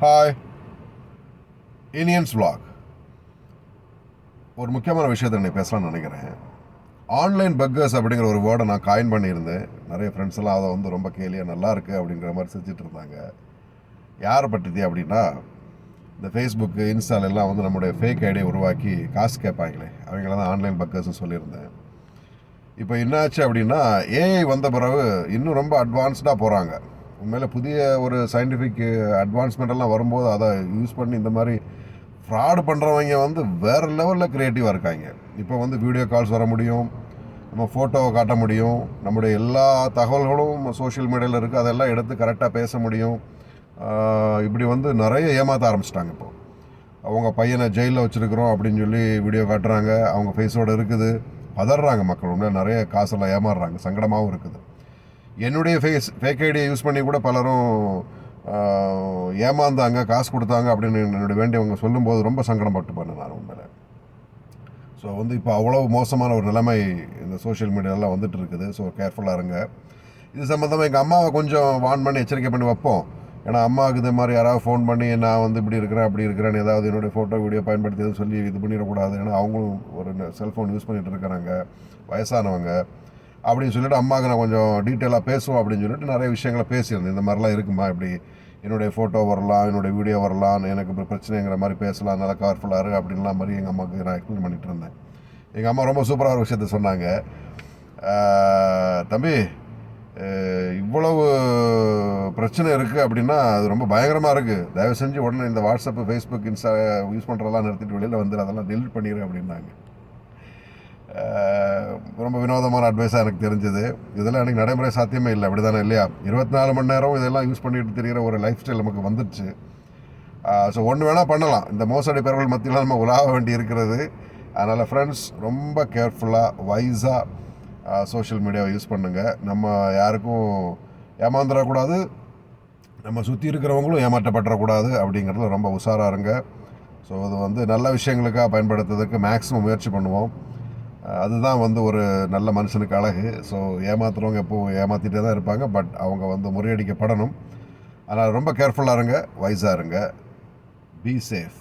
Hi, இனியன்ஸ் vlog. ஒரு முக்கியமான விஷயத்தை நான் பேசலாம்னு நினைக்கிறேன். ஆன்லைன் பக்கர்ஸ் அப்படிங்கிற ஒரு வேர்டை நான் காயின் பண்ணியிருந்தேன். நிறைய ஃப்ரெண்ட்ஸ் எல்லாம் அதை வந்து ரொம்ப கேலியாக நல்லா இருக்குது அப்படிங்கிற மாதிரி செஞ்சுட்டு இருந்தாங்க. யாரை பற்றிது அப்படின்னா, இந்த ஃபேஸ்புக்கு இன்ஸ்டாலெல்லாம் வந்து நம்முடைய ஃபேக் ஐடியை உருவாக்கி காசு கேட்பாங்களே, அவங்கள தான் ஆன்லைன் பக்கர்ஸ்னு சொல்லியிருந்தேன். இப்போ என்னாச்சு அப்படின்னா, ஏஐ வந்த பிறகு இன்னும் ரொம்ப அட்வான்ஸ்டாக போகிறாங்க. உண்மையில் புதிய ஒரு சயின்டிஃபிக் அட்வான்ஸ்மெண்ட்டெல்லாம் வரும்போது அதை யூஸ் பண்ணி இந்த மாதிரி ஃப்ராடு பண்ணுறவங்க வந்து வேறு லெவலில் க்ரியேட்டிவாக இருக்காங்க. இப்போ வந்து வீடியோ கால்ஸ் வர முடியும், நம்ம ஃபோட்டோவை காட்ட முடியும், நம்முடைய எல்லா தகவல்களும் சோஷியல் மீடியாவில் இருக்குது, அதெல்லாம் எடுத்து கரெக்டாக பேச முடியும். இப்படி வந்து நிறைய ஏமாற்ற ஆரம்பிச்சிட்டாங்க. இப்போ அவங்க பையனை ஜெயிலில் வச்சுருக்கிறோம் அப்படின்னு சொல்லி வீடியோ காட்டுறாங்க, அவங்க ஃபேஸோடு இருக்குது, பதறாங்க மக்கள். உண்மையாக நிறைய காசெல்லாம் ஏமாறுறாங்க, சங்கடமாகவும் இருக்குது. என்னுடைய ஃபேக் ஐடியை யூஸ் பண்ணி கூட பலரும் ஏமாந்தாங்க, காசு கொடுத்தாங்க அப்படின்னு என்னுடைய வேண்டியவங்க சொல்லும்போது ரொம்ப சங்கடப்பட்டு பண்ணேன் நான் உண்மையில். ஸோ வந்து இப்போ அவ்வளோ மோசமான ஒரு நிலைமை இந்த சோஷியல் மீடியாலாம் வந்துட்டு இருக்குது. ஸோ கேர்ஃபுல்லாக இருங்க. இது சம்மந்தமாக எங்கள் அம்மாவை கொஞ்சம் வார்ன் பண்ணி எச்சரிக்கை பண்ணி வைப்போம். ஏன்னா அம்மாவுக்கு இது மாதிரி யாராவது ஃபோன் பண்ணி நான் வந்து இப்படி இருக்கிறேன் அப்படி இருக்கிறேன்னு ஏதாவது என்னுடைய ஃபோட்டோ வீடியோ பயன்படுத்தி எதுவும் சொல்லி இது பண்ணிடக்கூடாது. ஏன்னா அவங்களும் ஒரு செல்ஃபோன் யூஸ் பண்ணிகிட்டு இருக்கிறாங்க, வயசானவங்க அப்படின்னு சொல்லிட்டு அம்மாவுக்கு நான் கொஞ்சம் டீட்டெயிலாக பேசுவோம் அப்படின்னு சொல்லிட்டு நிறைய விஷயங்களை பேசியிருந்தேன். இந்த மாதிரிலாம் இருக்குமா, இப்படி என்னுடைய ஃபோட்டோ வரலாம், என்னுடைய வீடியோ வரலாம், எனக்கு இப்போ பிரச்சனைங்கிற மாதிரி பேசலாம், நல்லா கவர்ஃபுல்லாக இருக்குது அப்படின்லாம் மாதிரி எங்கள் அம்மாவுக்கு நான் எக்ஸ்பிளைன் பண்ணிகிட்டு இருந்தேன். எங்கள் அம்மா ரொம்ப சூப்பராக ஒரு விஷயத்த சொன்னாங்க. தம்பி, இவ்வளவு பிரச்சனை இருக்குது அப்படின்னா அது ரொம்ப பயங்கரமாக இருக்குது, தயவு செஞ்சு உடனே இந்த வாட்ஸ்அப்பு, ஃபேஸ்புக், இன்ஸ்டா யூஸ் பண்ணுறதெல்லாம் நிறுத்திட்டு வெளியில் வந்து அதெல்லாம் டெலிட் பண்ணிடு அப்படின்னாங்க. ரொம்ப வினோதமான அட்வைஸாக எனக்கு தெரிஞ்சது. இதெல்லாம் எனக்கு நடைமுறை சாத்தியமே இல்லை, அப்படி தானே இல்லையா? 24 மணி நேரம் இதெல்லாம் யூஸ் பண்ணிட்டு தெரிகிற ஒரு லைஃப் ஸ்டைல் நமக்கு வந்துடுச்சு. ஸோ ஒன்று வேணால் பண்ணலாம், இந்த மோசடி பெறவர்கள் மத்தியில் நம்ம உலாவ வேண்டி இருக்கிறது. அதனால் ஃப்ரெண்ட்ஸ், ரொம்ப கேர்ஃபுல்லாக வைஸாக சோஷியல் மீடியாவை யூஸ் பண்ணுங்கள். நம்ம யாருக்கும் ஏமாந்துடக்கூடாது, நம்ம சுற்றி இருக்கிறவங்களும் ஏமாற்றப்பட்டுறக்கூடாது அப்படிங்கிறதுல ரொம்ப உஷாராக இருங்க. ஸோ அது வந்து நல்ல விஷயங்களுக்காக பயன்படுத்துறதுக்கு மேக்ஸிமம் முயற்சி பண்ணுவோம். அதுதான் வந்து ஒரு நல்ல மனுஷனுக்கு அழகு. ஸோ ஏமாத்துறவங்க எப்போவும் ஏமாற்றிட்டே தான் இருப்பாங்க, பட் அவங்க வந்து முறியடிக்கப்படணும். அதனால் ரொம்ப கேர்ஃபுல்லாக இருங்க, வைஸாக இருங்க. Be safe.